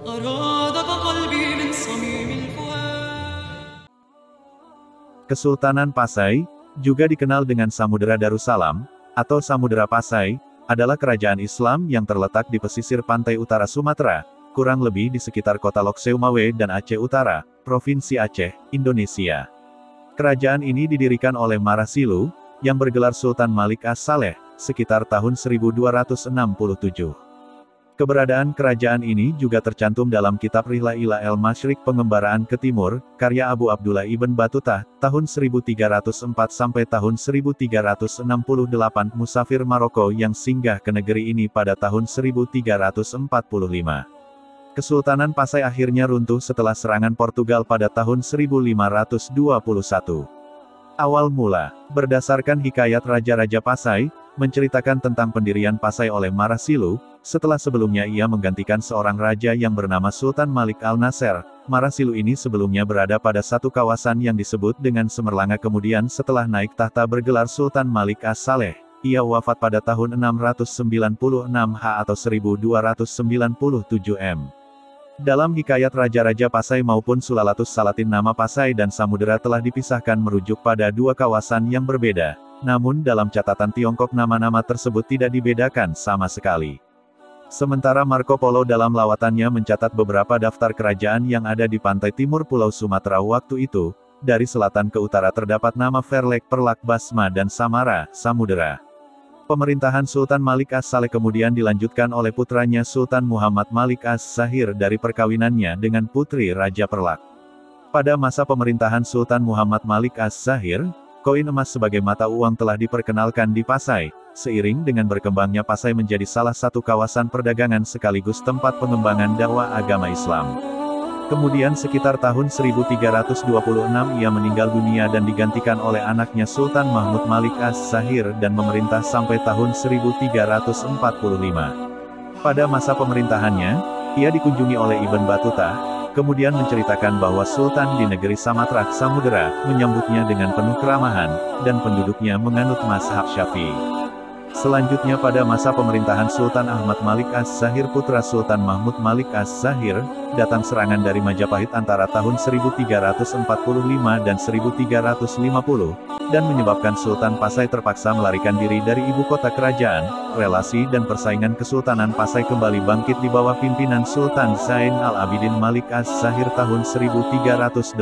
أرادك قلبي من صميم الفؤاد. Kesultanan Pasai, juga dikenal dengan Samudera Darussalam, atau Samudera Pasai, adalah kerajaan Islam yang terletak di pesisir pantai utara Sumatera, kurang lebih di sekitar kota Lok Seumawe dan Aceh Utara, Provinsi Aceh, Indonesia. Kerajaan ini didirikan oleh Marasilu, yang bergelar Sultan Malik As-Saleh, sekitar tahun 1267. Keberadaan kerajaan ini juga tercantum dalam kitab Rihlah ila el-Masyriq Pengembaraan ke Timur, karya Abu Abdullah Ibn Battuta, tahun 1304 sampai tahun 1368, musafir Maroko yang singgah ke negeri ini pada tahun 1345. Kesultanan Pasai akhirnya runtuh setelah serangan Portugal pada tahun 1521. Awal mula, berdasarkan hikayat Raja-Raja Pasai, menceritakan tentang pendirian Pasai oleh Marasilu, setelah sebelumnya ia menggantikan seorang raja yang bernama Sultan Malik Al-Nasser. Marasilu ini sebelumnya berada pada satu kawasan yang disebut dengan Semerlanga, kemudian setelah naik tahta bergelar Sultan Malik As-Saleh, ia wafat pada tahun 696 H atau 1297 M. Dalam hikayat Raja-Raja Pasai maupun Sulalatus Salatin, nama Pasai dan Samudera telah dipisahkan merujuk pada dua kawasan yang berbeda. Namun dalam catatan Tiongkok nama-nama tersebut tidak dibedakan sama sekali. Sementara Marco Polo dalam lawatannya mencatat beberapa daftar kerajaan yang ada di pantai timur Pulau Sumatera waktu itu. Dari selatan ke utara terdapat nama Verlek, Perlak, Basma dan Samara, Samudera. Pemerintahan Sultan Malik As-Saleh kemudian dilanjutkan oleh putranya Sultan Muhammad Malik As-Zahir dari perkawinannya dengan putri Raja Perlak. Pada masa pemerintahan Sultan Muhammad Malik As-Zahir, koin emas sebagai mata uang telah diperkenalkan di Pasai. Seiring dengan berkembangnya Pasai menjadi salah satu kawasan perdagangan sekaligus tempat pengembangan dakwah agama Islam. Kemudian sekitar tahun 1326 ia meninggal dunia dan digantikan oleh anaknya Sultan Mahmud Malik As-Zahir dan memerintah sampai tahun 1345. Pada masa pemerintahannya, ia dikunjungi oleh Ibn Battuta, kemudian menceritakan bahwa Sultan di negeri Samatra, Samudera, menyambutnya dengan penuh keramahan, dan penduduknya menganut mazhab Syafi'i. Selanjutnya pada masa pemerintahan Sultan Ahmad Malik As-Zahir putra Sultan Mahmud Malik As-Zahir, datang serangan dari Majapahit antara tahun 1345 dan 1350, dan menyebabkan Sultan Pasai terpaksa melarikan diri dari ibu kota kerajaan. Relasi dan persaingan Kesultanan Pasai kembali bangkit di bawah pimpinan Sultan Zain Al-Abidin Malik As-Zahir tahun 1383,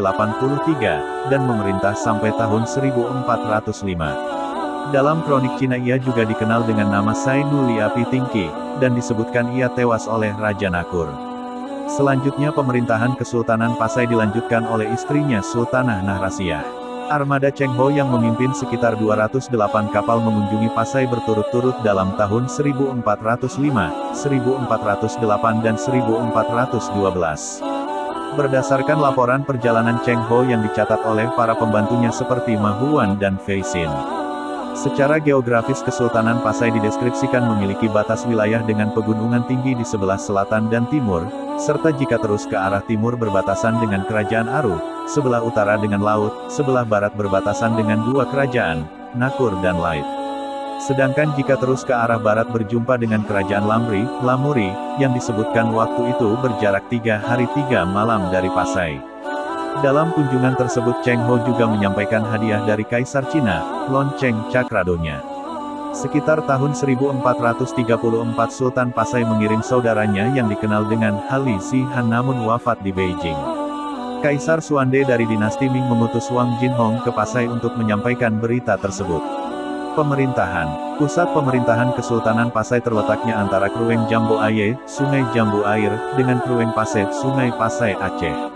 dan memerintah sampai tahun 1405. Dalam kronik Cina ia juga dikenal dengan nama Sainu Liapi Tingki, dan disebutkan ia tewas oleh Raja Nakur. Selanjutnya pemerintahan Kesultanan Pasai dilanjutkan oleh istrinya Sultanah Nahrasiyah. Armada Cheng Ho yang memimpin sekitar 208 kapal mengunjungi Pasai berturut-turut dalam tahun 1405, 1408 dan 1412. Berdasarkan laporan perjalanan Cheng Ho yang dicatat oleh para pembantunya seperti Ma Huan dan Fei Xin. Secara geografis Kesultanan Pasai dideskripsikan memiliki batas wilayah dengan pegunungan tinggi di sebelah selatan dan timur, serta jika terus ke arah timur berbatasan dengan Kerajaan Aru, sebelah utara dengan laut, sebelah barat berbatasan dengan dua kerajaan, Nakur dan Lait. Sedangkan jika terus ke arah barat berjumpa dengan Kerajaan Lamri, Lamuri, yang disebutkan waktu itu berjarak 3 hari 3 malam dari Pasai. Dalam kunjungan tersebut Cheng Ho juga menyampaikan hadiah dari Kaisar Cina, lonceng Cakradonya. Sekitar tahun 1434 Sultan Pasai mengirim saudaranya yang dikenal dengan Hali Zihan namun wafat di Beijing. Kaisar Suande dari dinasti Ming mengutus Wang Jinhong ke Pasai untuk menyampaikan berita tersebut. Pemerintahan. Pusat pemerintahan Kesultanan Pasai terletaknya antara Krueng Jambu Aye, Sungai Jambu Air, dengan Krueng Pasai, Sungai Pasai, Aceh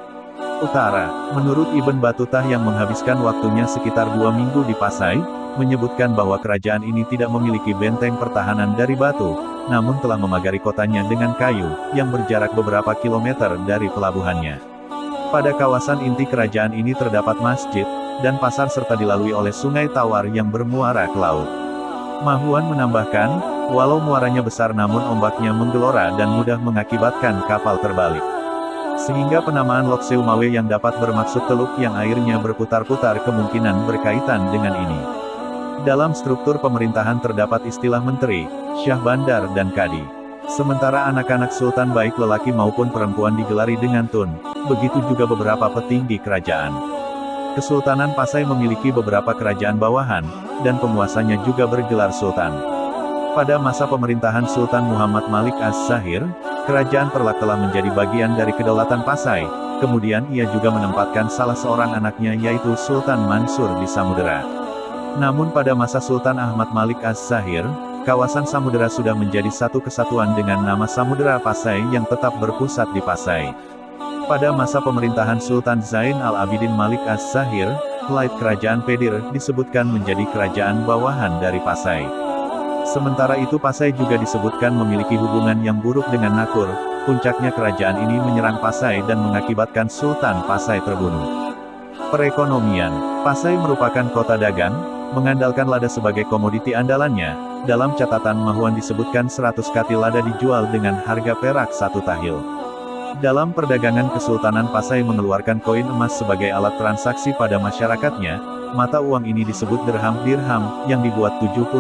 Utara. Menurut Ibn Battuta yang menghabiskan waktunya sekitar 2 minggu di Pasai, menyebutkan bahwa kerajaan ini tidak memiliki benteng pertahanan dari batu, namun telah memagari kotanya dengan kayu, yang berjarak beberapa kilometer dari pelabuhannya. Pada kawasan inti kerajaan ini terdapat masjid, dan pasar serta dilalui oleh sungai Tawar yang bermuara ke laut. Ma Huan menambahkan, walau muaranya besar namun ombaknya menggelora dan mudah mengakibatkan kapal terbalik. Sehingga penamaan Lok Seumawe yang dapat bermaksud teluk yang airnya berputar-putar kemungkinan berkaitan dengan ini. Dalam struktur pemerintahan terdapat istilah menteri, syah bandar dan kadi. Sementara anak-anak sultan baik lelaki maupun perempuan digelari dengan tun, begitu juga beberapa petinggi kerajaan. Kesultanan Pasai memiliki beberapa kerajaan bawahan, dan penguasanya juga bergelar sultan. Pada masa pemerintahan Sultan Muhammad Malik Az-Zahir, kerajaan Perlak telah menjadi bagian dari kedaulatan Pasai, kemudian ia juga menempatkan salah seorang anaknya yaitu Sultan Mansur di Samudera. Namun pada masa Sultan Ahmad Malik Az-Zahir, kawasan Samudera sudah menjadi satu kesatuan dengan nama Samudera Pasai yang tetap berpusat di Pasai. Pada masa pemerintahan Sultan Zain al-Abidin Malik Az-Zahir, Lait Kerajaan Pedir disebutkan menjadi kerajaan bawahan dari Pasai. Sementara itu Pasai juga disebutkan memiliki hubungan yang buruk dengan Nakur, puncaknya kerajaan ini menyerang Pasai dan mengakibatkan Sultan Pasai terbunuh. Perekonomian, Pasai merupakan kota dagang, mengandalkan lada sebagai komoditi andalannya. Dalam catatan Mahuan disebutkan 100 katil lada dijual dengan harga perak 1 tahil. Dalam perdagangan Kesultanan Pasai mengeluarkan koin emas sebagai alat transaksi pada masyarakatnya. Mata uang ini disebut dirham, yang dibuat 70%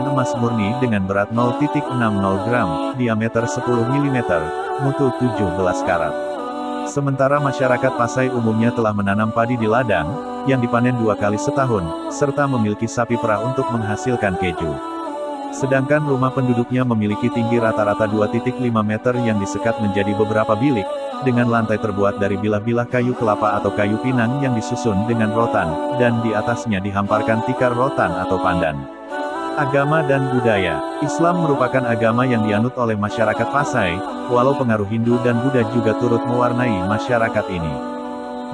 emas murni dengan berat 0,60 gram, diameter 10 mm, mutu 17 karat. Sementara masyarakat Pasai umumnya telah menanam padi di ladang, yang dipanen 2 kali setahun, serta memiliki sapi perah untuk menghasilkan keju. Sedangkan rumah penduduknya memiliki tinggi rata-rata 2,5 meter yang disekat menjadi beberapa bilik, dengan lantai terbuat dari bilah-bilah kayu kelapa atau kayu pinang yang disusun dengan rotan, dan di atasnya dihamparkan tikar rotan atau pandan. Agama dan budaya, Islam merupakan agama yang dianut oleh masyarakat Pasai, walau pengaruh Hindu dan Buddha juga turut mewarnai masyarakat ini.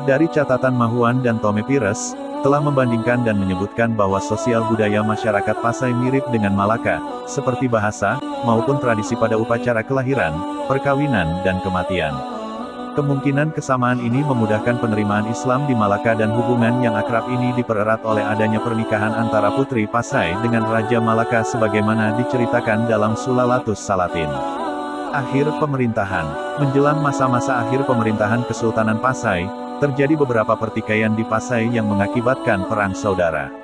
Dari catatan Mahuan dan Tome Pires, telah membandingkan dan menyebutkan bahwa sosial budaya masyarakat Pasai mirip dengan Malaka, seperti bahasa, maupun tradisi pada upacara kelahiran, perkawinan dan kematian. Kemungkinan kesamaan ini memudahkan penerimaan Islam di Malaka dan hubungan yang akrab ini dipererat oleh adanya pernikahan antara putri Pasai dengan Raja Malaka sebagaimana diceritakan dalam Sulalatus Salatin. Akhir pemerintahan. Menjelang masa-masa akhir pemerintahan Kesultanan Pasai, terjadi beberapa pertikaian di Pasai yang mengakibatkan perang saudara.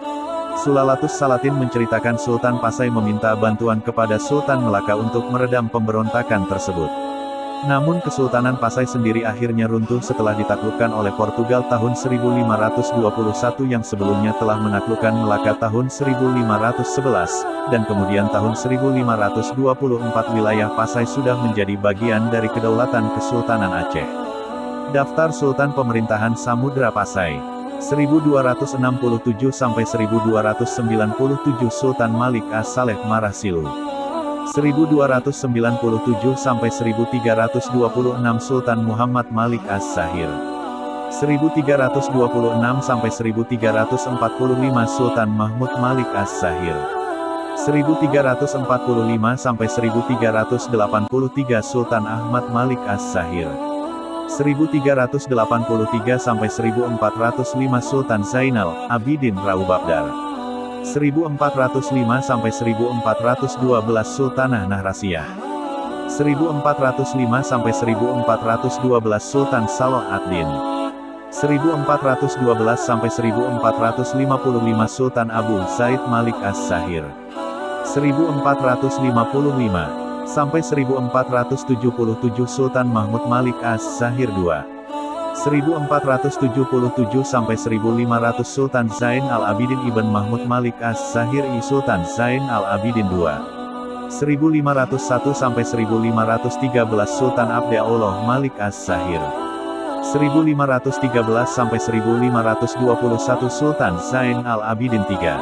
Sulalatus Salatin menceritakan Sultan Pasai meminta bantuan kepada Sultan Melaka untuk meredam pemberontakan tersebut. Namun Kesultanan Pasai sendiri akhirnya runtuh setelah ditaklukkan oleh Portugal tahun 1521 yang sebelumnya telah menaklukkan Melaka tahun 1511, dan kemudian tahun 1524 wilayah Pasai sudah menjadi bagian dari kedaulatan Kesultanan Aceh. Daftar Sultan Pemerintahan Samudra Pasai 1267–1297 Sultan Malik As-Saleh Marasilu 1297–1326 Sultan Muhammad Malik Az-Zahir 1326–1345 Sultan Mahmud Malik Az-Zahir 1345–1383 Sultan Ahmad Malik Az-Zahir 1383–1405 Sultan Zainal Abidin Raubabdar 1405–1412 Sultanah Nahrasiyah 1405–1412 Sultan Saloh ad-Din 1412–1455 Sultan Abu Zaid Malik Az-Zahir 1455–1477 Sultan Mahmud Malik Az-Zahir II 1477–1500 Sultan Zain al-Abidin Ibn Mahmud Malik Az-Zahir I Sultan Zain al-Abidin II 1501–1513 Sultan Abdullah Malik Az-Zahir 1513–1521 Sultan Zain al-Abidin III